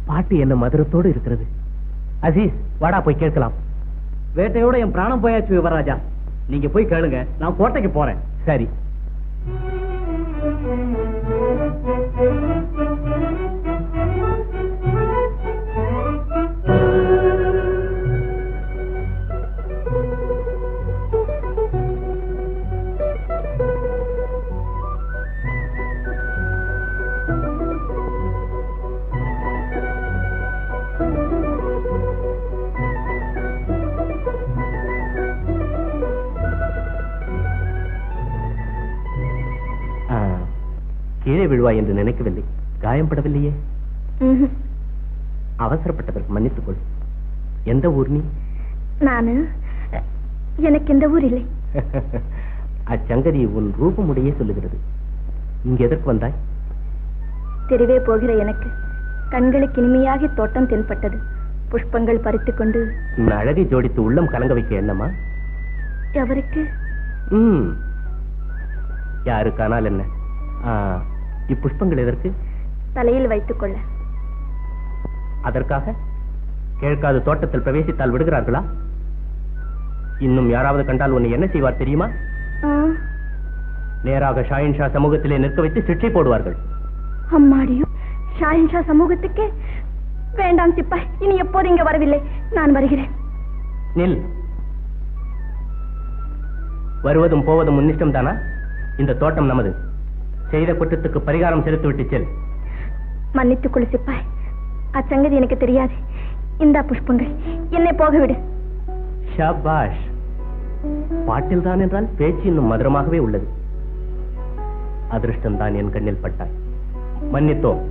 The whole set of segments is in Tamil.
பாட்டு என்ன மதுரத்தோடு இருக்கிறது. அசீஸ், வாடா போய் கேட்கலாம். வேட்டையோட என் பிராணம் போயாச்சு யுவராஜா. நீங்க போய் கேளுங்க, நான் கோட்டைக்கு போறேன். சரி. கீழே விழுவாய் என்று நினைக்கவில்லை. காயம்படவில்லையே? அவசரப்பட்டதற்கு மன்னித்துக் கொள். எந்த ஊர் நீ? நானு எனக்கு எந்த ஊர் இல்லை. அச்சங்கதி உன் ரூபமுடையே சொல்லுகிறது. இங்க எதற்கு வந்தாய்? தெருவே போகிற எனக்கு கண்களுக்கு இனிமையாக தோட்டம் தென்பட்டது. புஷ்பங்கள் பறித்துக் கொண்டு உன் அழகை ஜோடித்து உள்ளம் கலங்க வைக்க என்னமா? எவருக்கு? யாருக்கானால் என்ன? இப்புஷ்பங்கள் எதற்கு? தலையில் வைத்துக் கொள்ள. அதற்காக? கேட்காத தோட்டத்தில் பிரவேசித்தால் விடுகிறார்களா? இன்னும் யாராவது கண்டால் உன்னை என்ன செய்வார் தெரியுமா? நேராக ஷாயின் ஷா சமூகத்திலே நிற்க வைத்து சிக்ஷை போடுவார்கள். அம்மாடியும் ஷாயின் ஷா சமூகத்துக்கே? வேண்டாம் சிப்பாய், இனி எப்போது இங்க வரவில்லை. நான் வருகிறேன். நில். வருவதும் போவதும் முன்னிஷ்டம் தானா? இந்த தோட்டம் நமது. செய்த குற்றத்துக்கு பரிகாரம் செலுத்திவிட்டு செல். மன்னித்துக் கொள் சிப்பாய், அச்சங்கதி எனக்கு தெரியாது. இந்த புஷ்பங்கள் என்னை போகவிடு. ஷாபாஷ். பாட்டில் தான் என்றால் பேச்சு இன்னும் மதுரமாகவே உள்ளது. அதிர்ஷ்டம் தான் என் கண்ணில் பட்டாய். மன்னித்தோம்.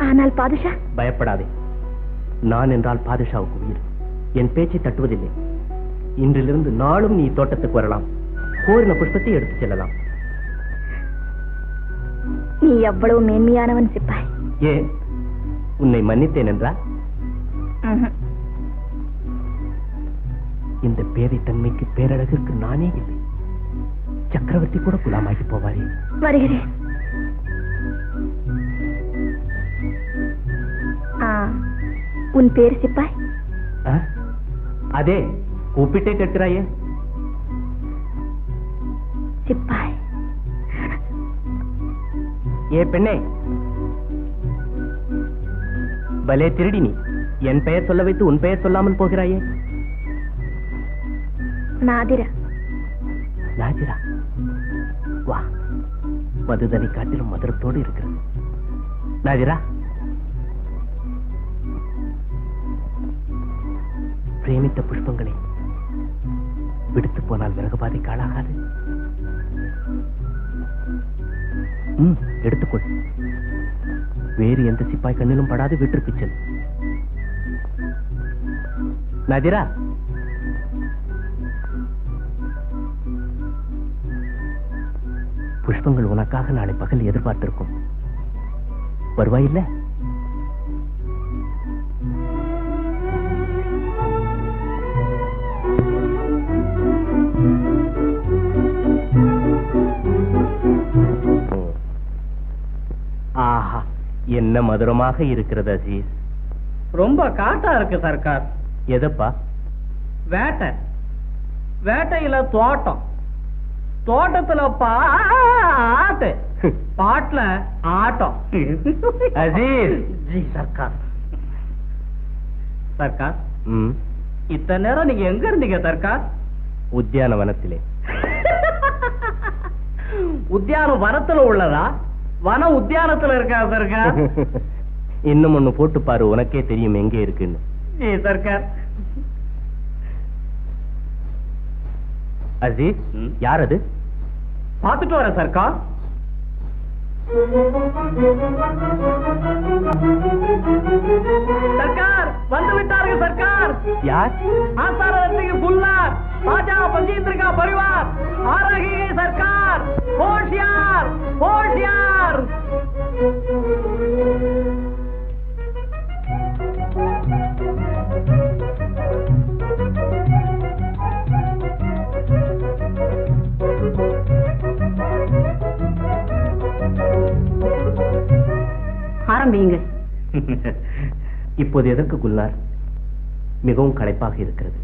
ஆனால் பாதுஷா? பயப்படாதே. நான் என்றால் பாதுஷாவுக்கு உயிர். என் பேச்சை தட்டுவதில்லை. இன்றிலிருந்து நாளும் நீ தோட்டத்துக்கு வரலாம். கோரின புஷ்பத்தை எடுத்துச் செல்லலாம். நீ எவ்வளவு மேன்மையானவன் சிப்பாய். ஏன் உன்னை மன்னித்தேன் என்றா? இந்த பேதை தன்மைக்கு பேரழகிற்கு நானே இல்லை. சக்கரவர்த்தி கூட குலாமாகி போவாரே. வருகிறேன். உன் பேர் சிப்பாய்? அதே கூப்பிட்டே கேட்கிறாயே. சிப்பாய். ஏ பெண்ணே, பலே திருடினி. என் பெயர் சொல்ல வைத்து உன் பெயர் சொல்லாமல் போகிறாயே. நாதிரா. நாதிரா, வா. மதுதனை காட்டிலும் மதுரத்தோடு இருக்கிறது. நாதிரா, பிரேமித்த புஷ்பங்களை விடுத்து போனால் விறகுபாதை காலாகாது. எடுத்துக்கொள். வேறு எந்த சிப்பாய் கண்ணிலும் படாது வீட்டிற்கு செல். நாதிரா, புஷ்பங்கள் உனக்காக நாளை பகல் எதிர்பார்த்திருக்கும். வருவாயில்ல? ஆஹா, என்ன மதுரமாக இருக்கிறது அசீஸ். ரொம்ப காட்டா இருக்கு சர்க்கார். எதப்பா? வேட்டை. வேட்டையில தோட்டம், தோட்டத்துல பாட்டு, பாட்டுல ஆட்டம். அசீஸ். ஜி சர்க்கார். சர்க்கார், ம், இத்தனை நேரம் நீங்க எங்க இருந்தீங்க சர்க்கார்? உத்தியானவனத்திலே. உத்தியானம் வனத்துல உள்ளதா? வன உத்தியானத்துல இருக்கா சர்க்கார்? இன்னும் ஒண்ணு போட்டு பாரு, உனக்கே தெரியும் எங்கே இருக்குன்னு. ஜி சர்க்கார். அஜீஸ், யார் அது? பாத்துட்டு வரேன் சர்க்கார். சர்க்கார் வந்து விட்டார்கள் சர்க்கார். யார்? ஆசாரத்துக்கு புல்லார் ராஜா பஞ்சேந்திர का परिवार आ रही है सरकार. होशियार होशियार. ஆரம்பியுங்கள். இப்போது எதற்கு குல்னார்? மிகவும் களைப்பாக இருக்கிறது.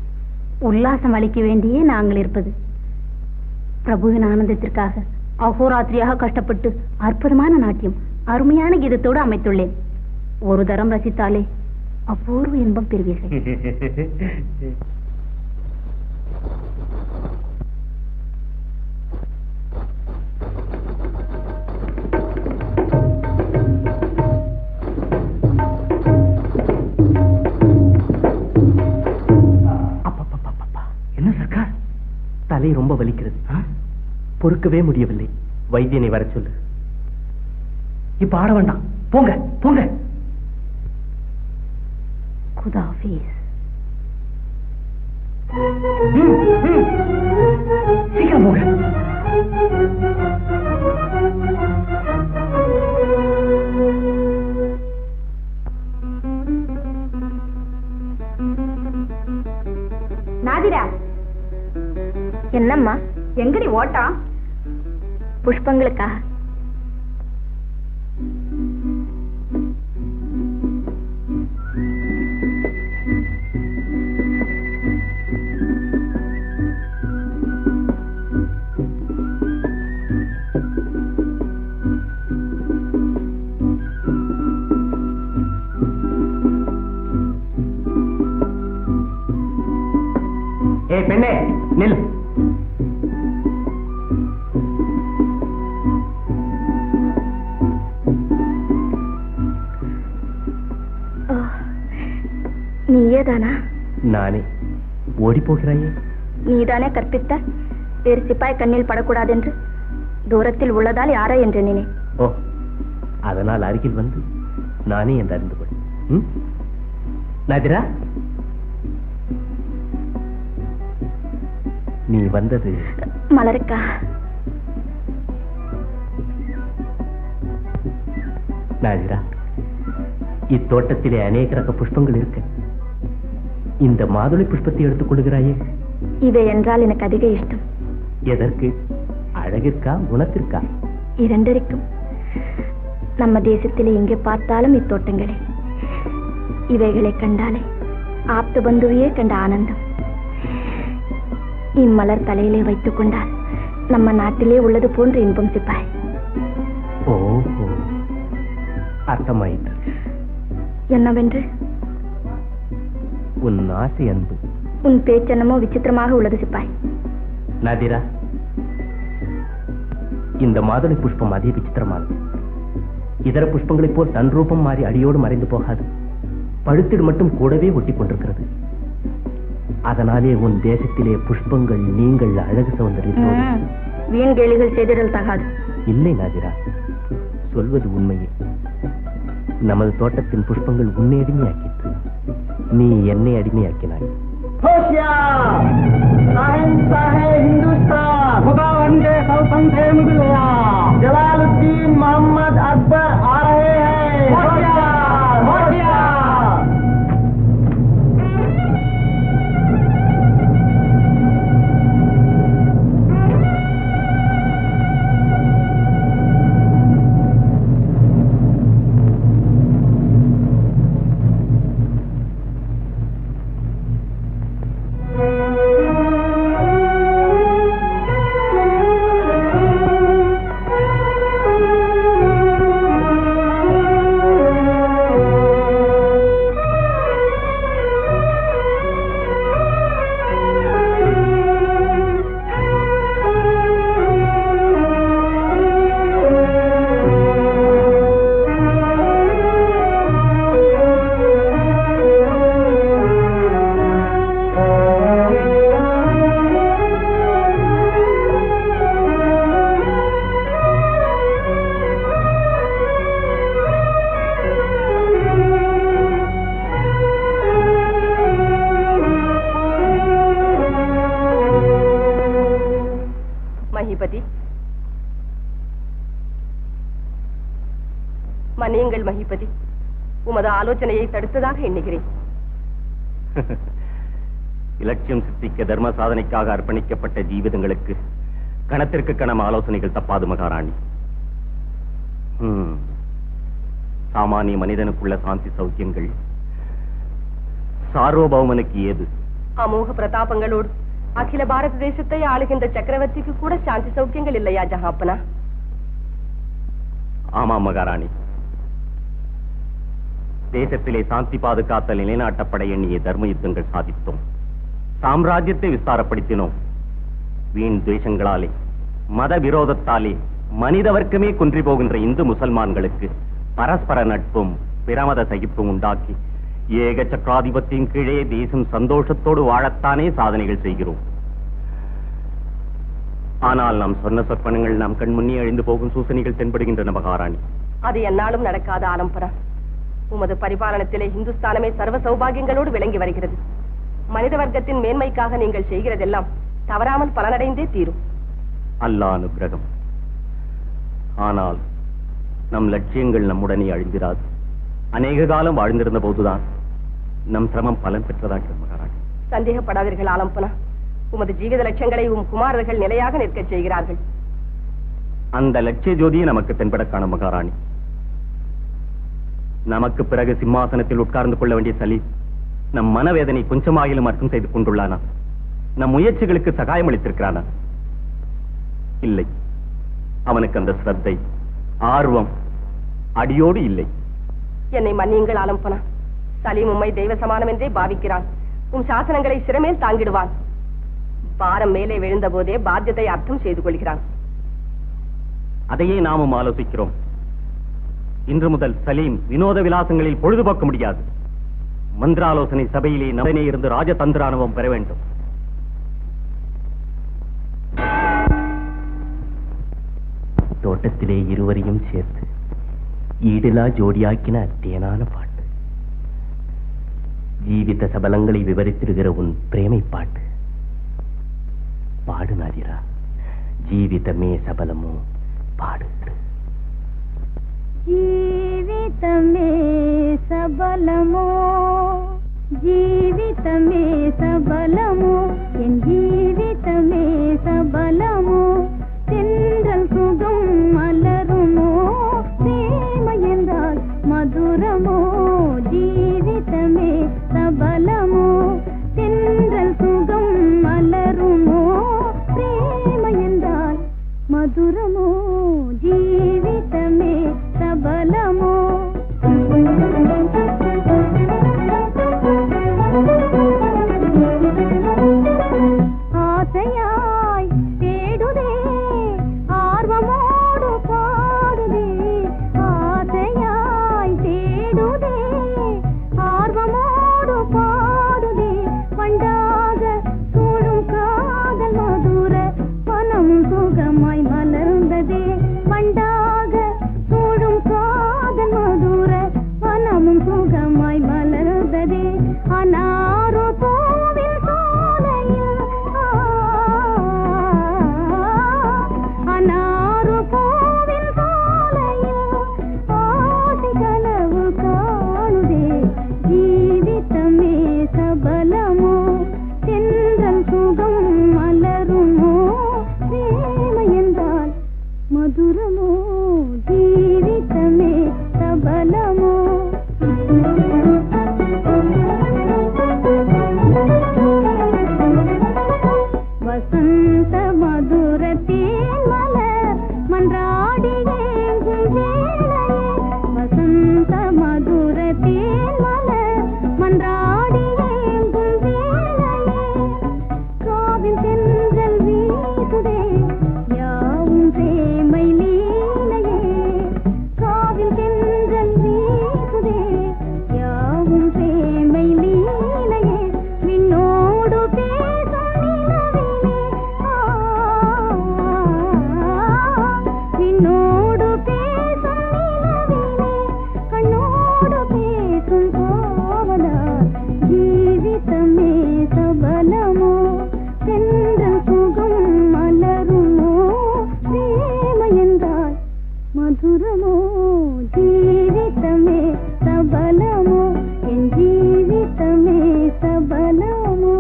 உல்லாசம் அளிக்க வேண்டியே நாங்கள் இருப்பது. பிரபுவின் ஆனந்தத்திற்காக அகோராத்திரியாக கஷ்டப்பட்டு அற்புதமான நாட்டியம், அருமையான கீதத்தோடு அமைத்துள்ளேன். ஒரு தரம் ரசித்தாலே அபூர்வ இன்பம் பெறுவீர்கள். என்ன சர்க்கார்? தலை ரொம்ப வலிக்கிறது, பொறுக்கவே முடியவில்லை. வைத்தியனை வர சொல்லு. இப்ப ஆட வேண்டாம், போங்க போங்க. குதாஃபீஸ். சீக்கிரம் போங்க. நாதிரா, என்னம்மா எங்கடி ஓட்டா? புஷ்பங்களுக்கா? ஏய் பெண்ணே, நில். நீயேதானா? நானே. ஓடி போகிறாயே? நீதானே கற்பித்த வேறு சிப்பாய் கண்ணில் படக்கூடாது என்று. தூரத்தில் உள்ளதால் யாரா என்று நினை. ஓ, அதனால் அருகில் வந்து நானே என்று அறிந்து கொள். நாதிரா, நீ வந்தது மலருக்கா? நாதிரா, இத்தோட்டத்திலே அநேக ரக புஷ்பங்கள் இருக்கு. இந்த மாதுளை புஷ்பத்தை எடுத்துக் கொள்கிறாயே? இவை என்றால் எனக்கு அதிக இஷ்டம். எதற்கு? அழகிற்கா, குணத்திற்கா? இரண்டிற்கும். நம்ம தேசத்திலே எங்கே பார்த்தாலும் இத்தோட்டங்களே. இவைகளை கண்டாலே ஆப்த பந்துவையே கண்ட ஆனந்தம். இம்மலர் தலையிலே வைத்துக் கொண்டால் நம்ம நாட்டிலே உள்ளது போன்ற இன்பம் சிப்பாய். ஓஹோ, அர்த்தமாயிற்று. என்னவென்று? உன் ஆசை அன்பு. உன் பேச்சென்னமோ விசித்திரமாக உள்ளது சிப்பாய். நாதிரா, இந்த மாதுளை புஷ்பம் அதே விசித்திரமானது. இதர புஷ்பங்களைப் போல் தன் ரூபம் மாறி அடியோடு மறைந்து போகாது. பழுத்திடு மட்டும் கூடவே ஒட்டி கொண்டிருக்கிறது. அதனாலே உன் தேசத்திலே புஷ்பங்கள் நீங்கள் அழகு சௌந்தரியத்தோடு. வீண் கேலிகள் செய்திடல் தகாது. இல்லை நாதிரா, சொல்வது உண்மையே. நமது தோட்டத்தின் புஷ்பங்கள் உன்னை அடிமையாக்கிற்று. நீ என்னை அடிமையாக்கினாய். जलालुद्दीन मोहम्मद अकबर आ रहे हैं. கேள் மகிபதி, உமது ஆலோசனையை தடுத்ததாக எண்ணுகிறேன். இலட்சியம் சித்திக்க தர்ம சாதனைக்காக அர்ப்பணிக்கப்பட்ட ஜீவிதங்களுக்கு கணத்திற்கு கணம் ஆலோசனைகள் தப்பாது மகாராணி. சாமானிய மனிதனுக்குள்ள சாந்தி சௌக்கியங்கள் சார்வபௌமனுக்கு ஏது? அமோக பிரதாபங்களோடு அகில பாரத தேசத்தை ஆளுகின்ற சக்கரவர்த்திக்கு கூட சாந்தி சௌக்கியங்கள் இல்லையா ஜஹாப்பனா? ஆமாம் மகாராணி. தேசத்திலே சாந்தி பாதுகாத்தல் நிலைநாட்டப்பட எண்ணிய தர்ம யுத்தங்கள் சாதித்தோம். சாம்ராஜ்யத்தை விஸ்தாரப்படுத்தினோம். வீண் துவேஷங்களாலே மத விரோதத்தாலே மனித வர்க்கமே குன்றி போகின்ற இந்து முசல்மான்களுக்கு பரஸ்பர நட்பும் பிரமத சகிப்பும் உண்டாக்கி ஏக சக்கராதிபத்தின் கீழே தேசம் சந்தோஷத்தோடு வாழத்தானே சாதனைகள் செய்கிறோம். ஆனால் நாம் சொன்ன சொற்பனங்கள் நாம் கண்முன்னே அழிந்து போகும் சூசனைகள் தென்படுகின்றன மகாராணி. அது என்னாலும் நடக்காத ஆலம்பரா. உமது பரிபாலனத்திலே இந்துஸ்தானமே சர்வ சௌபாகியங்களோடு விளங்கி வருகிறது. மனித வர்க்கத்தின் மேன்மைக்காக நீங்கள் செய்கிறதெல்லாம் தவறாமல் பலனடைந்தே தீரும். அல்லாஹ் அனுக்கிரகம். ஆனால் நம் லட்சியங்கள் நம்முடனே அழிந்திராது. அநேக காலம் வாழ்ந்திருந்த போதுதான் நம் சிரமம் பலன் பெற்றதாக மகாராணி. சந்தேகப்படாதீர்கள் ஆலம்பனா. உமது ஜீவித லட்சியங்களை குமாரர்கள் நிலையாக நிற்கச் செய்கிறார்கள். அந்த லட்சிய ஜோதியை நமக்கு தென்பட காணும் மகாராணி. நமக்கு பிறகு சிம்மாசனத்தில் உட்கார்ந்து கொள்ள வேண்டிய சலீம் நம் மனவேதனை கொஞ்சமாகிலும் அர்த்தம் செய்து கொண்டுள்ளானா? நம் முயற்சிகளுக்கு சகாயம் அளித்திருக்கிறானா? இல்லை. அவனுக்கு அந்த ஸ்ரத்தை ஆர்வம் அடியோடு இல்லை. என்னை மன்னியுங்கள் ஆலம்பனா. சலீம் உம்மை தெய்வ சமானம் என்றே பாவிக்கிறான். உம் சாசனங்களை சிறமேல் தாங்கிடுவான். பாரம் மேலே விழுந்த போதே பாத்தியத்தை அர்த்தம் செய்து கொள்கிறான். அதையே நாமும் ஆலோசிக்கிறோம். இன்று முதல் சலீம் வினோத விலாசங்களில் பொழுதுபோக்க முடியாது. மந்திராலோசனை சபையிலே நம்மனே இருந்து ராஜதந்திர அனுபவம் பெற வேண்டும். தோட்டத்திலே இருவரையும் சேர்த்து ஈடிலா ஜோடியாக்கின தேனான பாட்டு, ஜீவித சபலங்களை விவரித்திருக்கிற உன் பிரேமை பாட்டு பாடு நாதிரா. ஜீவிதமே சபலமோ பாடு. జీవితమే సబలమో జీవితమే సబలమో என் జీవితமே சபலமோ தென்றல் சுகம் மலருமோ பிரேமை என்றால் மதுரமோ ஜீவிதமே சபலமோ தென்றல் சுகம் மலருமோ பிரேமை என்றால் மதுரமோ జీవితమే సబలమో ఆశయాయ్ తేడుదే ఆర్వమోడు పాడుదే ఆశయాయ్ తేడుదే ఆర్వమోడు పాడుదే வண்டாக சூழும் காதல் மதுர மனம் சுகமாய் மலர்ந்ததே வண்டாக சூழும் காதல் மதுர மனமும் சுகமாய் மலர்ந்ததே அனாரு பூவில் சோலையில் அனாரு பூவில் சோலையில் ஆசை கனவு காணுதே ஜீவிதமே சபலமோ தென்றல் சுகம் மலருமோ பிரேமை என்றால் மதுரமோ ஜீவிதமே சபலமோ வசந்த மதுரத்தேன் மலர் மன்றாடி ஏங்கும் வேளையே வசந்த மதுரத்தேன் மலர் மன்றாடி ஏங்கும் சபலமோ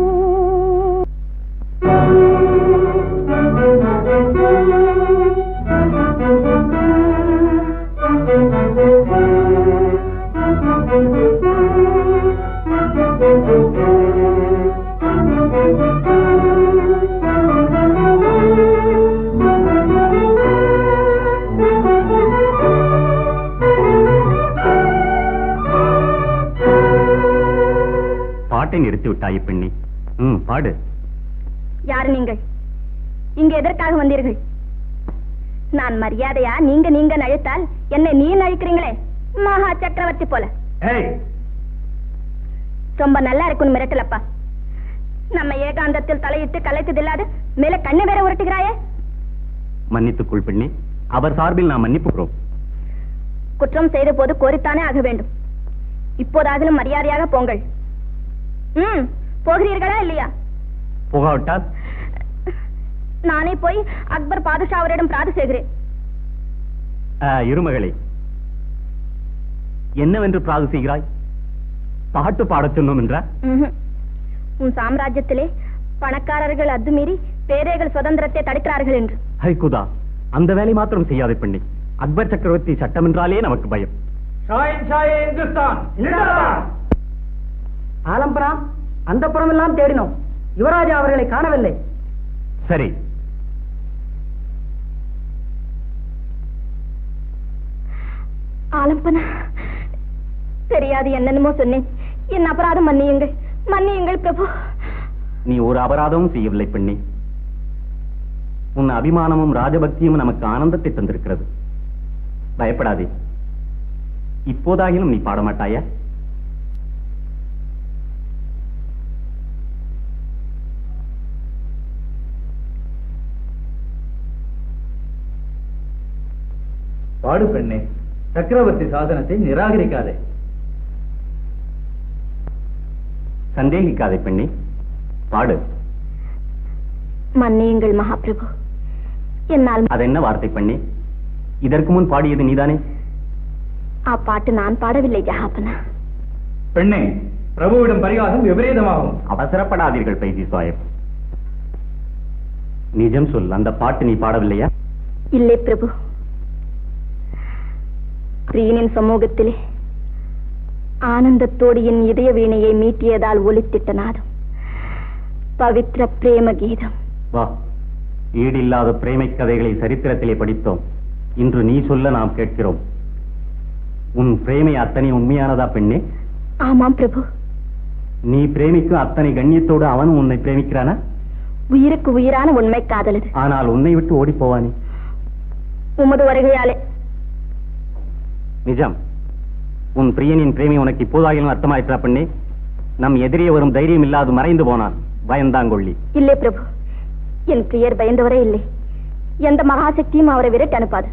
பாட்டை நிறுத்தி விட்டாய் பெண்ணி. பாடு. யார் நீங்கள்? இங்க எதற்காக வந்தீர்கள்? நான் மரியாதையா நீங்க அழைத்தால் என்னை நீ அழைக்கிறீங்களே, மகா சக்கரவர்த்தி போல. ரொம்ப நல்லா இருக்கும் மிரட்டலப்பா. நம்ம ஏகாந்தத்தில் தலையிட்டு கலைத்தது இல்லாது மேல கண்ணை வேற உருட்டுகிறாயே. மன்னித்துக்குள் பெண்ணி, அவர் சார்பில் நாம் மன்னிப்புகிறோம். குற்றம் செய்த போது கோரித்தானே ஆக வேண்டும். இப்போதாகிலும் மரியாதையாக போங்கள். போகிறீர்களா இல்லையா? போகாவிட்டால் நானே போய் அக்பர் பாதுஷா அவரிடம் பிரார்த்தனை செய்கிறேன். இருமகளே, என்னவென்று பிரார்த்தனை செய்கிறாய்? பாட்டு பாடச் சொன்னோம் என்ற? உன் சாம்ராஜ்யத்திலே பணக்காரர்கள் அத்துமீறி பேரைகள் சுதந்திரத்தை தடுக்கிறார்கள் என்று. ஹைகுதா, அந்த வேலை மாத்திரம் செய்யாத பெண்ணி. அக்பர் சக்கரவர்த்தி சட்டம் என்றாலே நமக்கு பயம். ஆலம்பரா, அந்த புறம் எல்லாம் தேடினோம், யுவராஜா அவர்களை காணவில்லை. சரி, ஆலம்பனா, தெரியாது என்னென்னமோ சொன்னேன். என் அபராதம் மன்னியுங்கள், மன்னியுங்கள் பிரபு. நீ ஒரு அபராதமும் செய்யவில்லை பெண்ணி. உன் அபிமானமும் ராஜபக்தியும் நமக்கு ஆனந்தத்தை தந்திருக்கிறது. பயப்படாதே. இப்போதாகிலும் நீ பாடமாட்டாயா? பாடு பெண்ணே, சக்கரவர்த்தி சாசனத்தை நிராகரிக்காதே. சந்தேகிக்காதே பெண்ணே, பாடு. மன்னியுங்கள் மகாபிரபு, என்னால். அது என்ன வார்த்தை பெண்ணே? இதற்கு முன் பாடியது நீதானே? பாட்டு நான் பாடவில்லை ஜஹாபனா. பெண்ணே, பிரபுவிடம் பரிகாசம் விபரீதமாகும். அவசரப்படாதீர்கள் பைதி சாஹிப். நிஜம் சொல், அந்த பாட்டு நீ பாடவில்லையா? இல்லை பிரபு. பிரியனின் சமூகத்திலே ஆனந்தத்தோடு என் இதய வீணையை மீட்டியதால் ஒலித்திட்ட நாதம் பவித்ர பிரேம கீதம். வா, ஈடில்லாத பிரேமை கதைகளை சரித்திரத்திலே படித்தோம். இன்று நீ சொல்ல நாம் கேட்கிறோம். உன் பிரேமை அத்தனை உண்மையானதா பெண்ணே? ஆமாம் பிரபு. நீ பிரேமிக்கும் அத்தனை கண்ணியத்தோடு அவனும் உன்னை பிரேமிக்கிறானா? உயிருக்கு உயிரான உண்மை காதலது. ஆனால் உன்னை விட்டு ஓடி போவானே? உமது வருகையாலே. நிஜம், உன் பிரியனின் பிரேமி உனக்கு இப்போதாகிலும் அர்த்தமாயிற்றா பெண்ணே? நம் எதிரே வரும் தைரியம் இல்லாது மறைந்து போனான், பயந்தாங்கொள்ளி. இல்லை பிரபு, என் பிரியர் பயந்தவரே இல்லை. எந்த மகாசக்தியும் அவரை விரட்டி அனுப்பாது.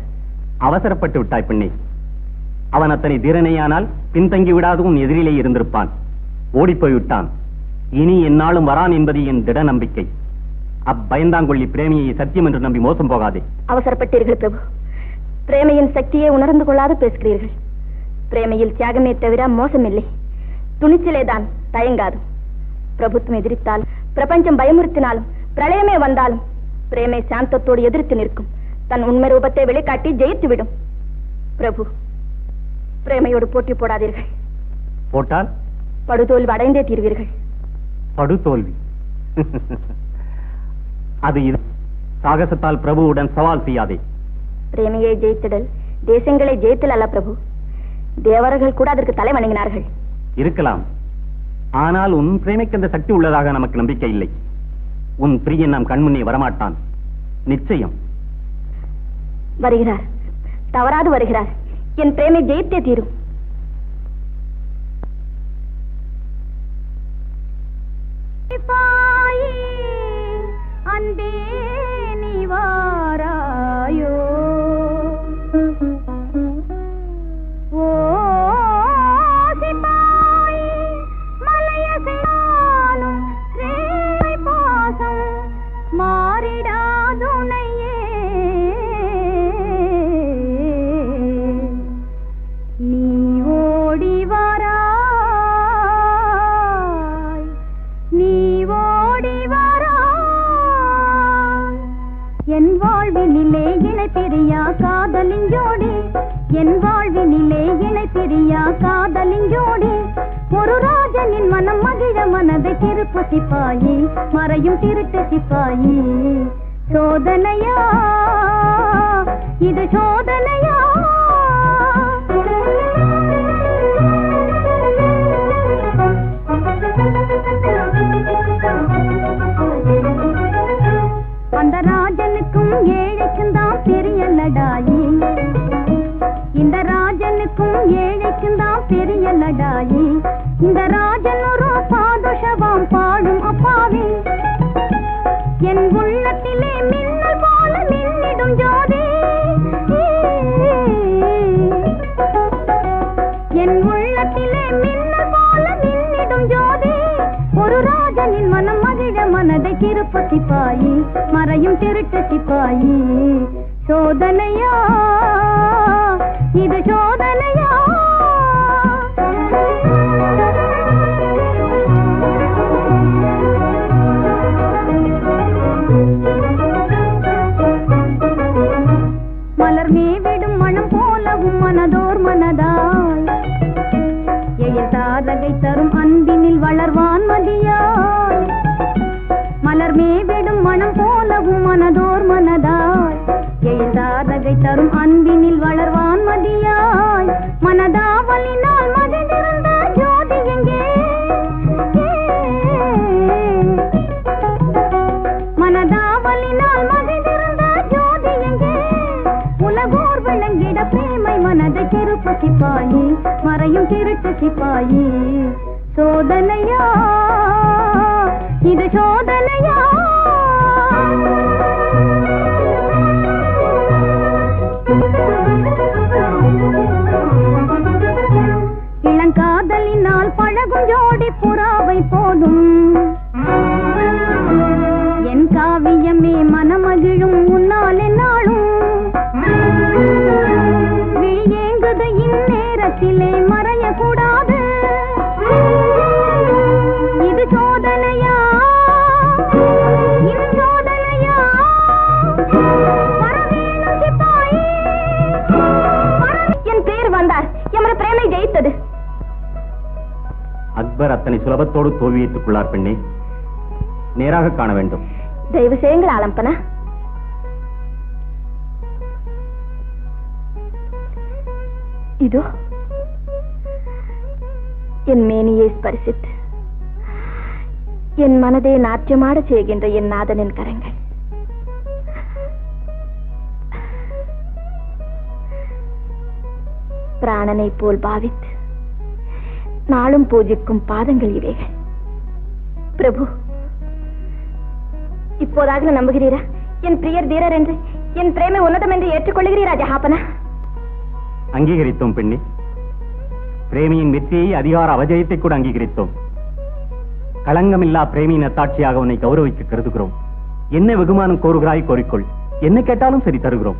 அவசரப்பட்டு விட்டாய் பெண்ணே. அவன் அத்தனை தீரனையானால் பின்தங்கி விடாது உன் எதிரிலே இருந்திருப்பான். ஓடிப்போய்விட்டான். இனி என்னாலும் வரான் என்பது என் திட நம்பிக்கை. அப்பயந்தாங்கொள்ளி பிரேமியை சத்தியம் என்று நம்பி மோசம் போகாதே. அவசரப்பட்டீர்கள் பிரபு. பிரேமையின் சக்தியை உணர்ந்து கொள்ளாது பேசுகிறீர்கள். பிரேமையில் தியாகமே தவிர மோசமில்லை. துணிச்சலேதான், தயங்காது. பிரபுத்துவம் எதிர்த்தால், பிரபஞ்சம் பயமுறுத்தினாலும், பிரளயமே வந்தாலும் பிரேமை சாந்தத்தோடு எதிர்த்து நிற்கும். தன் உண்மை ரூபத்தை வெளிக்காட்டி ஜெயித்து விடும். பிரபு, பிரேமையோடு போட்டி போடாதீர்கள். போட்டால் படுதோல்வி அடைந்தே தீர்வீர்கள். படுதோல்வி? அது இது. சாகசத்தால் பிரபுவுடன் சவால் செய்யாதே. பிரேமையை ஜெயித்திடல் தேசங்களை ஜெயித்தல் அல்ல பிரபு. தேவர்கள் கூட அதற்கு தலை வணங்கினார்கள். இருக்கலாம். ஆனால் உன் பிரேமைக்கு அந்த சக்தி உள்ளதாக நமக்கு நம்பிக்கை இல்லை. உன் பிரியன் நம் கண்முன்னே வரமாட்டான். நிச்சயம் வருகிறார். தவறாது வருகிறார். என் பிரேமை ஜெயித்தே தீரும். அன்பே நீ வாராயோ, ஓ சிப்பாய் மலையசையானும் ரேவை பாசம் மாறிடாதுணையே, நீ ஓடி வாராய் காதலின் ஜோடி என் வாழ்வினிலே இணை பிரியா காதலின் ஜோடி ஒரு ராஜனின் மனம் மகிழ மனதை திருப்பு சிப்பாயி மறையும் திருட்டு சிப்பாயி சோதனையா இது சோதனையா அந்த ராஜனுக்கும் ஏழைக்கும் தான் பெரிய லடாயி இந்த ராஜனுக்கும் ஏழைக்கும் தான் பெரிய லடாயி இந்த ராஜன் ஒரு பாதுஷவாம் பாடும் அப்பாவி என் உள்ளத்திலே மின்னல் போல மின்னிடும் ஜோதி என் உள்ளத்திலே மின்னல் போல மின்னிடும் ஜோதி ஒரு ராஜனின் மனம் மகிழ மனதை திருப்பு சிப்பாயி மறையும் திருட்டு சிப்பாயி சோதனையா இது சோதனையா மலர் மேவிடும் மனம் போலவும் மனதோர் மனதாய் எயதாதகை தரும் அன்பினில் வளர்வான் மதியாய் மலர் மேவிடும் மனம் போலவும் மனதோர் மனதாய் எயதாதகை தரும் அன்பினில் வளர்வான் மதியாய் மனதாவலினால் மகிழ்ந்திருந்த ஜோதி எங்கே மனதாவலினால் மகிழ்ந்திருந்த ஜோதி எங்கே உலகோர் விளங்கிட பிரேமை மனதை திருப்பு சிப்பாயி மறையும் திருட்டு சிப்பாயி சோதனையா இது சோதனையா இளங்காதலினால் பழகும் ஜோடி புறாவை போதும் என் காவியமே மனமகிழும் உன்னால் என்னாலும் விழியேங்குது இந்நேரத்திலே மறையக்கூடாது இது சோதனையா இது சோதனையா வரவேணும் சிப்பாயி என் பேர் வந்தார் எமது பிரேமை ஜெயித்தது அக்பர் அத்தனை சுலபத்தோடு தோல்வியேற்றுக் கொள்ளார் பெண்ணே, நேராக காண வேண்டும். தயவு செய்யுங்கள் ஆலம்பனா. இதோ என் மேனியை ஸ்பரிசித்து என் மனதை நாட்டியமாட செய்கின்ற என் நாதனின் கரங்கள். பிராணனை போல் பாவித்து நாளும் பூஜிக்கும் பாதங்கள் இவைகள். பிரபு, இப்போதாக நம்புகிறீரா என் பிரியர் தீரர் என்று, என் பிரேமை உன்னதம் என்று ஏற்றுக்கொள்ளுகிறீரா ஜஹாபனா? அங்கீகரித்தோம் பெண்ணே. பிரேமியின் வெற்றியை, அதிகார அவஜயத்தை கூட அங்கீகரித்தோம். களங்கமில்லா பிரேமியின் அத்தாட்சியாக உன்னை கௌரவிக்க கருதுகிறோம். என்ன வெகுமானம் கோருகிறாய் கோரிக்கொள், என்ன கேட்டாலும் சரி தருகிறோம்.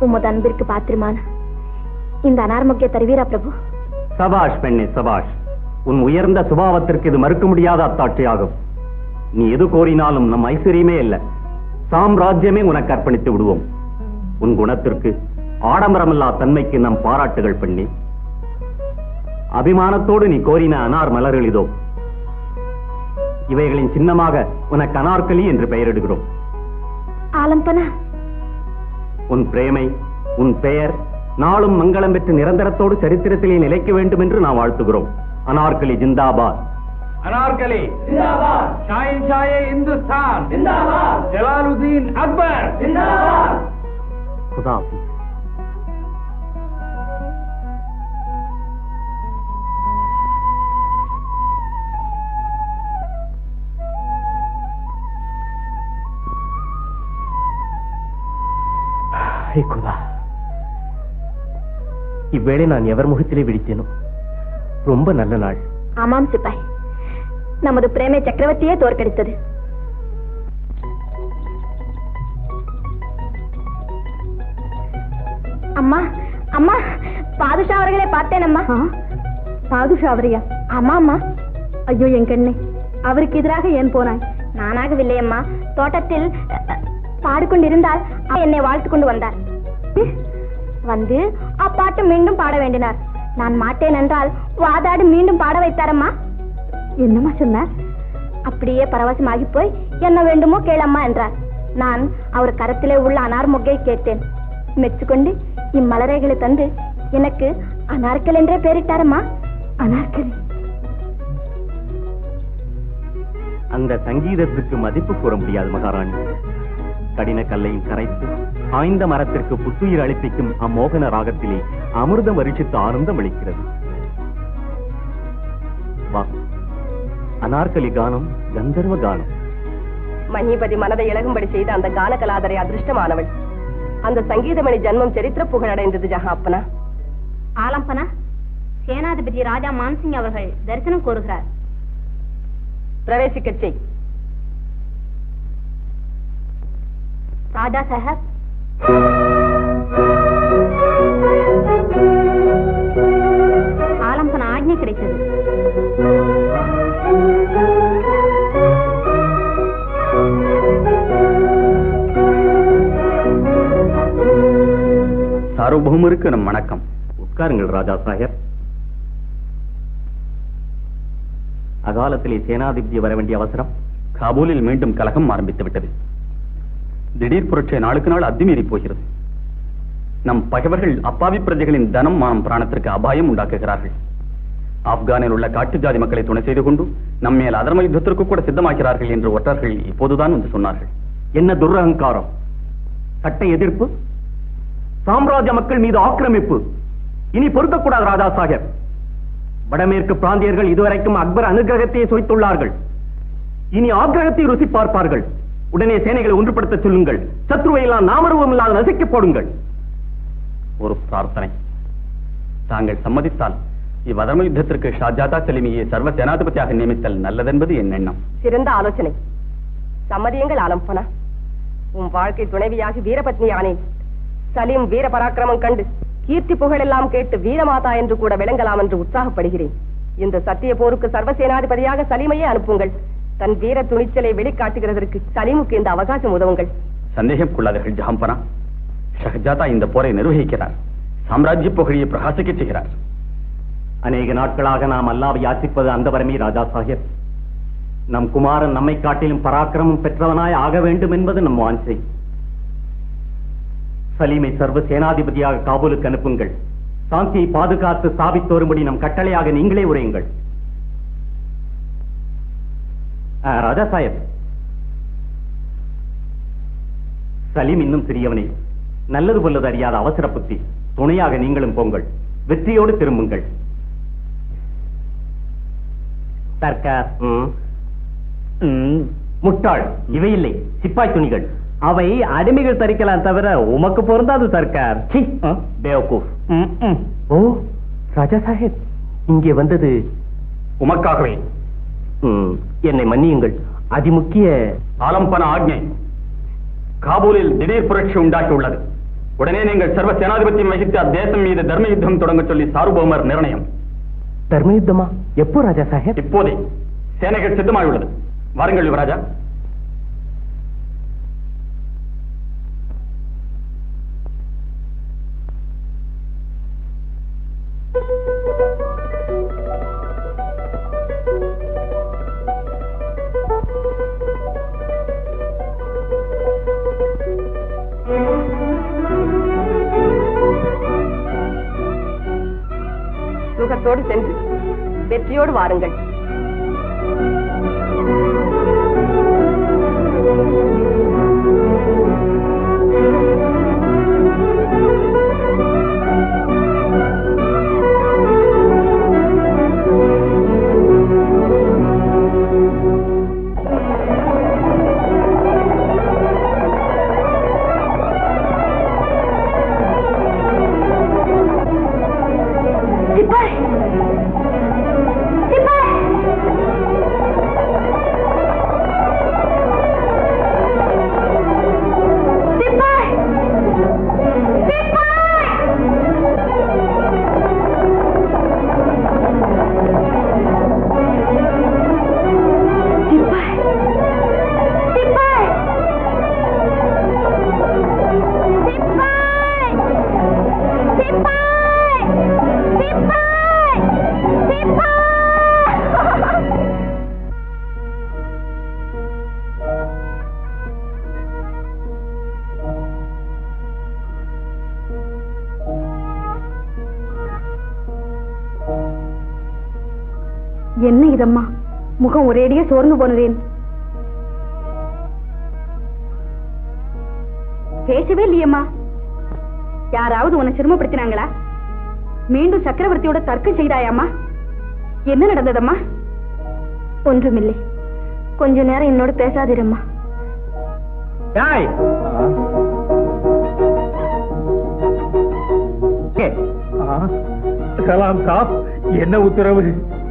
உமது அன்பிற்கு பாத்திரமான இந்த அனார்முக்கிய தருவீரா பிரபு? சபாஷ் பெண்ணே சபாஷ். உன் உயர்ந்த சுபாவத்திற்கு இது மறுக்க முடியாத அத்தாட்சியாகும். நீ எது கோரினாலும் நம் ஐஸ்வர்யமே அல்ல, சாம்ராஜ்யமே உனக்கு அர்ப்பணித்து விடுவோம். உன் குணத்திற்கு, ஆடம்பரமில்லா தன்மைக்கு நம் பாராட்டுகள் பெண்ணே. அபிமானத்தோடு நீ கோரின அனார் மலர்கள் இதோ. இவைகளின் சின்னமாக உனக்கு அனார்கலி என்று பெயரிடுகிறோம். ஆலம்பனா, உன் பிரேமை, உன் பெயர் நாளும் மங்களம் பெற்று நிரந்தரத்தோடு சரித்திரத்திலே நிலைக்க வேண்டும் என்று நாம் வாழ்த்துகிறோம். அனார்கலி ஜிந்தாபாத். अनारकली जिंदाबाद, शहंशाह हिंदुस्तान जिंदाबाद, जलालुद्दीन अकबर जिंदाबाद. खुदा खुदा. இவ்வேளை நான் எவர் முகத்திலே விழித்தேனோ? ரொம்ப நல்ல நாள். ஆமாம் சிப்பாய், நமது பிரேமை சக்கரவர்த்தியே தோற்கடித்தது. அம்மா அம்மா, பாதுஷா அவர்களை பார்த்தேன் அம்மா. பாதுஷா அவரையா? ஆமா அம்மா. ஐயோ என் கண்ணே, அவருக்கு எதிராக ஏன் போனாய்? நானாகவில்லை அம்மா. தோட்டத்தில் பாடிக்கொண்டிருந்தால் என்னை வாழ்த்து கொண்டு வந்தார். வந்து அப்பாட்டு மீண்டும் பாட வேண்டினார். நான் மாட்டேன் என்றால் வாதாடி மீண்டும் பாட வைத்தாரம்மா. என்னம்மா சொன்னார்? அப்படியே பரவசமாகி போய் என்ன வேண்டுமோ கேளம்மா என்றார். நான் அவர் கரத்திலே உள்ள அனார் மொக்கை கேட்டேன். மெச்சுக்கொண்டு இம்மலரைகளை தந்து எனக்கு அனார்கல் என்றே பெயரிட்டாரம்மா. அனார்கல். அந்த சங்கீதத்திற்கு மதிப்பு கூற முடியாது மகாராணி. கடின கல்லையும் கரைத்து ஆய்ந்த மரத்திற்கு புத்துயிர் அளிப்பிக்கும் அம்மோகன ராகத்திலே அமிர்தம் வருஷித்து ஆனந்தம் அளிக்கிறது. வா, அனார்கலி கானம் கந்தர்வ கானம். மணிபதி மனதை இழகும்படி செய்த அந்த கான கலாதரை அதிர்ஷ்டமானவள். அந்த சங்கீதமணி ஜன்மம் சரித்திர புகழடைந்தது ஜஹாப்பனா. ஆலம்பனா, சேனாதிபதி ராஜா மான்சிங் அவர்கள் தரிசனம் கோருகிறார். பிரவேசிக்கச் செய். ராஜா சாஹப். ஆலம்பனா ஆజ్ఞை கிடைத்தது. சார்வபௌமருக்கு நம் வணக்கம். உட்காருங்கள் ராஜா சாஹேப். அகாலத்திலே சேனாதிபதி வர வேண்டிய அவசரம். காபூலில் மீண்டும் கலகம் ஆரம்பித்து விட்டது. திடீர் புரட்சி நாளுக்கு நாள் அத்துமீறி போகிறது. நம் பகைவர்கள் அப்பாவி பிரஜைகளின் தனம் மானம் பிராணத்திற்கு அபாயம் உண்டாக்குகிறார்கள். ஆப்கானில் உள்ள காட்டு ஜாதி மக்களை துணை செய்து கொண்டு நம்மேல் அதர்ம யுத்தத்திற்கு கூட சித்தமாக்கிறார்கள் என்று ஒற்றர்கள் இப்போதுதான் வந்து சொன்னார்கள். என்ன துரகங்காரம்! சட்ட எதிர்ப்பு, சாம்ராஜ்ய மக்கள் மீது ஆக்கிரமிப்பு இனி பொறுக்கக்கூடாது ராஜா சாஹேப். வடமேற்கு பிராந்தியர்கள் இதுவரைக்கும் அக்பர் அனுகிரகத்தையே சுவைத்துள்ளார்கள். இனி ஆக்கிரகத்தை ருசி பார்ப்பார்கள். உடனே சேனைகளை ஒன்றுபடுத்த சொல்லுங்கள். சத்ருவை எல்லாம் நாமருவம் இல்லாத நசுக்கி போடுங்கள். ஒரு பிரார்த்தனை. தாங்கள் சம்மதித்தால் இவ்வதர்ம யுத்தத்திற்கு ஷாஜாதா சலீமியை சர்வ சேனாதிபதியாக நியமித்தல் நல்லதென்பது என் எண்ணம். சிறந்த ஆலோசனை. சம்மதியுங்கள் ஆலம்பனா. உன் வாழ்க்கை துணைவியாகி வீரபத்னியானேன். சலீம் வீர பராக்கிரமம் கண்டு கீர்த்தி புகழெல்லாம் கேட்டு வீரமாதா என்று கூட விளங்கலாம் என்று உற்சாகப்படுகிறேன். இந்த சத்திய போருக்கு சர்வசேனாதிபதியாக சலீமையே அனுப்புங்கள். தன் வீர துணிச்சலை வெளிக்காட்டுகிறதற்கு சலீமுக்கு இந்த அவகாசம் உதவுங்கள். சந்தேகம் கொள்ளாதீர்கள் ஜஹாம்பனா. ஷஹஜாதா இந்த போரை நிர்வகிக்கிறார். சாம்ராஜ்ய புகழியை பிரகாசிக்க செய்கிறார். அநேக நாட்களாக நாம் அல்லாவை யாசிப்பது அந்த வரமே ராஜா சாஹேப். நம் குமாரன் நம்மை காட்டிலும் பராக்கிரமம் பெற்றவனாய் ஆக வேண்டும் என்பது நம் வாஞ்சை. சலீமை சர்வ சேனாதிபதியாக காபூலுக்கு அனுப்புங்கள். சாந்தியை பாதுகாத்து ஸ்தாபித்து வரும்படி நம் கட்டளையாக நீங்களே உரையுங்கள். ராஜா சாஹேப், சலீம் இன்னும் சிறியவனே. நல்லது போல்லது அறியாத அவசர புத்தி. துணையாக நீங்களும் போங்கள். வெற்றியோடு திரும்புங்கள். சர்க்கார். முட்டாள், இவை இல்லை சிப்பாய் துணிகள். அவை அடிமைகள் தரிக்கலாம் தவிர உமக்கு பொருந்தாது சர்க்கார். ஓ ராஜா சாஹேப், இங்கே வந்தது உமக்காகவே. என்னை மன்னியுங்கள். அதிமுக்கிய ஆலம்பன ஆக்ஞை. காபூலில் திடீர் புரட்சி உண்டாக்கி உள்ளது. உடனே நீங்கள் சர்வ சேனாதிபத்தியம் வகித்து அத்தேசம் மீது தர்ம யுத்தம் தொடங்க சொல்லி சார்வபௌமர் நிர்ணயம். தர்ம யுத்தமா? எப்போ ராஜா சாஹேப்? இப்போதே. சேனைகள் சித்தமாயுள்ளது. வாருங்கள் யுவராஜா. சுகத்தோடு சென்று வெற்றியோடு வாருங்கள். என்ன இதம்மா, முகம் ஒரேடியே சோர்ந்து போனதேன்? பேசவே இல்லையம்மா. யாராவது உன்னை சிரமப்படுத்தினாங்களா? மீண்டும் சக்கரவர்த்தியோட தர்க்கம் செய்தாயாமா? என்ன நடந்ததம்மா? ஒன்றுமில்லை. கொஞ்ச நேரம் என்னோட பேசாதிரம்மா. சலாம் சாப், என்ன உத்தரவு?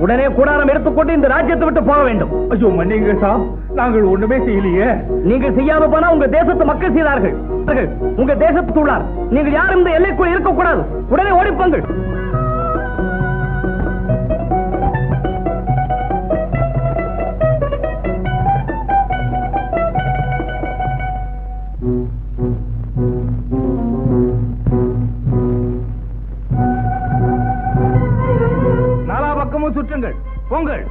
உடனே கூடாரம் எடுத்துக்கொண்டு இந்த ராஜ்யத்தை விட்டு போக வேண்டும். ஐயோ மன்னிங்க சாப், நாங்கள் ஒண்ணுமே செய்யலையே. நீங்கள் செய்யாம போனா உங்க தேசத்து மக்கள் செய்தார்கள். உங்க தேசத்து உள்ளார். நீங்கள் யாரும் இந்த எல்லைக்குள் இருக்கக்கூடாது. உடனே ஓடிப்போங்கள். சுற்றுங்கள், போங்கள்.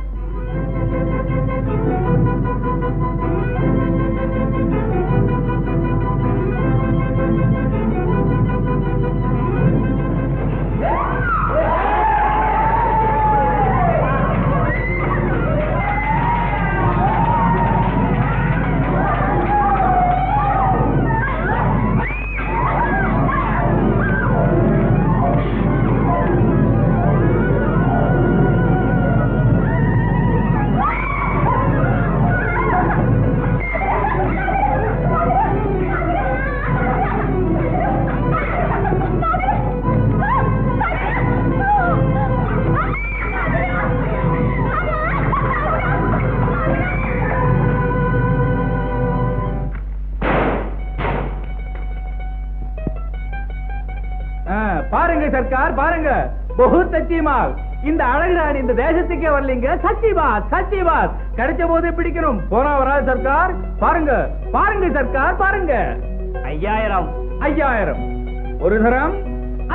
பாருங்க சர்க்கார், பாருங்க. बहुत अच्छी माल. இந்த அழகு ராணி இந்த தேசத்துக்கே வரலீங்க. சத்தியபாத், சத்தியபாத். கிடைச்ச போதே பிடிக்கணும். போனா வராது சர்க்கார். பாருங்க, பாருங்க சர்க்கார், பாருங்க. 5000, 5000. ஒரு தரம்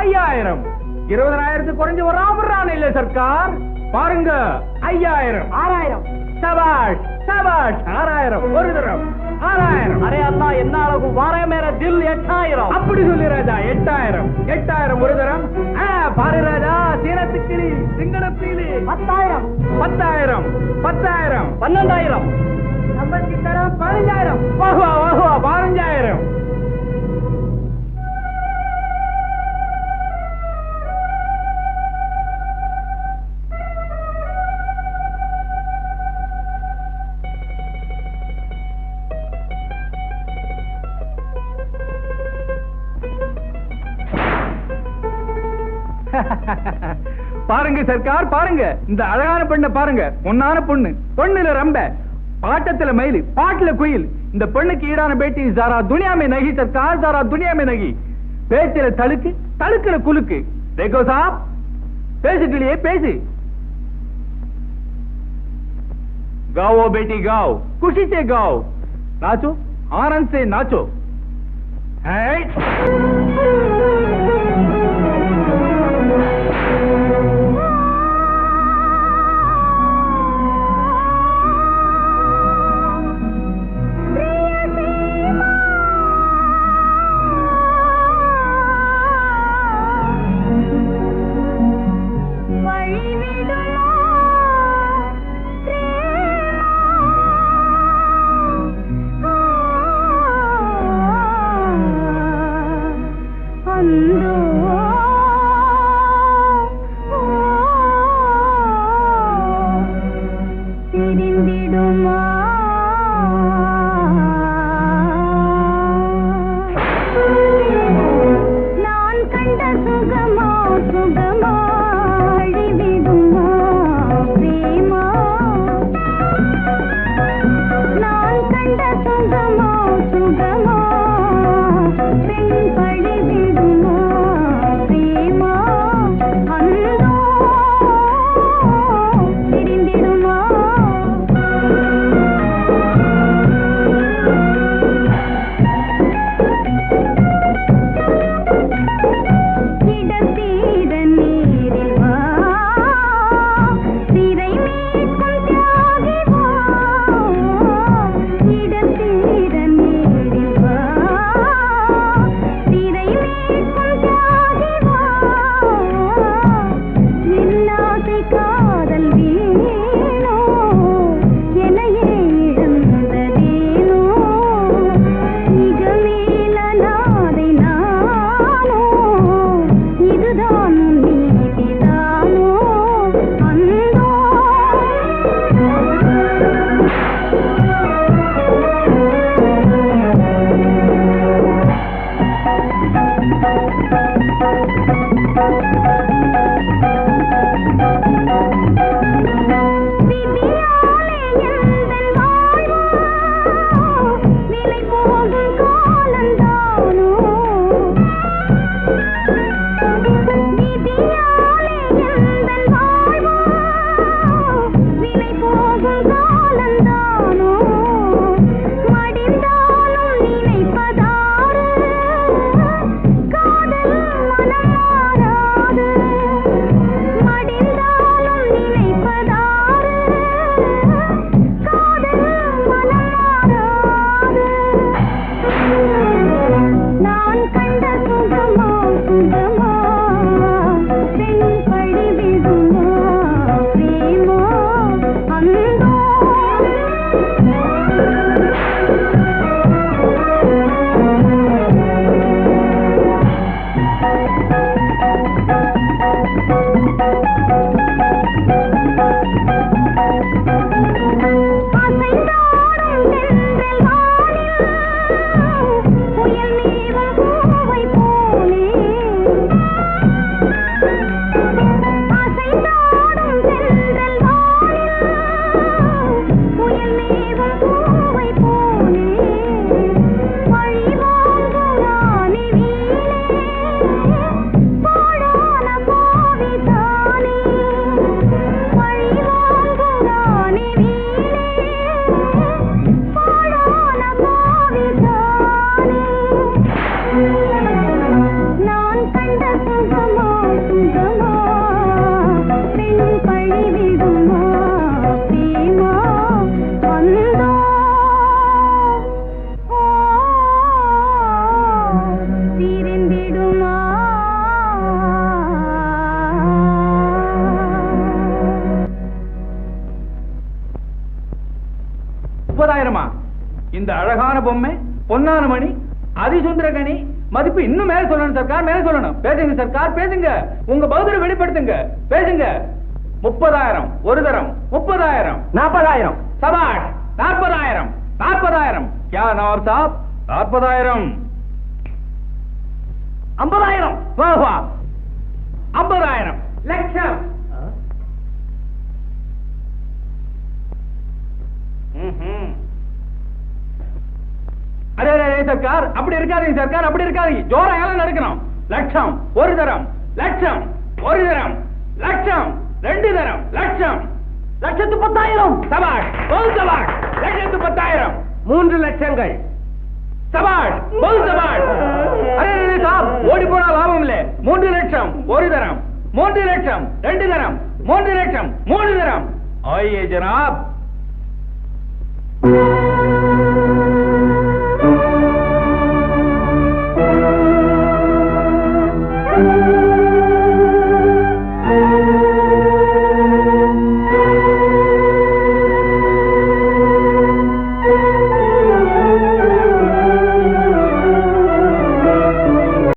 5000. 20000 குறைஞ்சு வராமறான இல்ல சர்க்கார். பாருங்க, 5000, 6000. சபாஷ், சபாஷ். 6000 ஒரு தரம், 6000. அரே அண்ணா, என்ன அழகு வாரே மேரா தில். 8000. அப்படி சொல்லி ராஜா. 8000, 8000 ஒரு தரம். பாரு ராஜா, சீனத்துக்கிளி, சிங்கடப்பீலி. 10000, 10000, 10000, 12000. நம்பருக்கு தரம் 15000. வாஹ்வா, வாஹ்வா, 15000. பாருங்க சர்க்கார், பாருங்க. இந்த அழகான பெண்ணை பாருங்க. பொன்னான பொண்ணு. பொண்ணுல ரம்ப, பாட்டத்துல மயில், பாட்டுல குயில். இந்த பெண்ணுக்கு ஈடான பேட்டி ஜாரா துனியாமே நகி சர்க்கார், ஜாரா துனியாமே நகி. பேச்சில தழுக்கு, தழுக்குல குலுக்கு. देखो साहब, பேசிட்டு இல்லையே, பேசு. गाओ बेटी गाओ, खुशी से गाओ. नाचो, आनंद से नाचो. இடத்தீரனே இந்த அழகான பொம்மை, பொன்னான மணி, அதிசுந்தரகனி மதிப்பு இன்னும் மேல சொல்லணும் சர்க்கார், மேல சொல்லணும். பேசுங்க சர்க்கார், பேசுங்க. உங்க பௌத்தரை வெளிப்படுத்துங்க, பேசுங்க. 30,000 ஒரு தரம், 30,000, 40,000. சபாஷ். 40,000, 40,000. क्या नवाब साहब? 40,000, 50,000. वाह वाह, 50,000, லட்சம். அரே சர்க்கார், அப்படி இருக்காதீங்க சர்க்கார், அப்படி இருக்காதீங்க. ஜோரா ஏலம் நடக்கணும். லட்சம் ஒரு தரம், லட்சம் ஒரு தரம், லட்சம் 2 தரம், லட்சம் 1,10,000. சபாஷ், போல் சபாஷ். 1,10,000, 3 லட்சங்கள். சபாஷ், போல் சபாஷ். அரே சாப், ஓடி போனா லாபம் இல்ல. 3 லட்சம் ஒரு தரம், 3 லட்சம் 2 தரம், 3 லட்சம் 3 தரம். ஆயே ஜனாப்.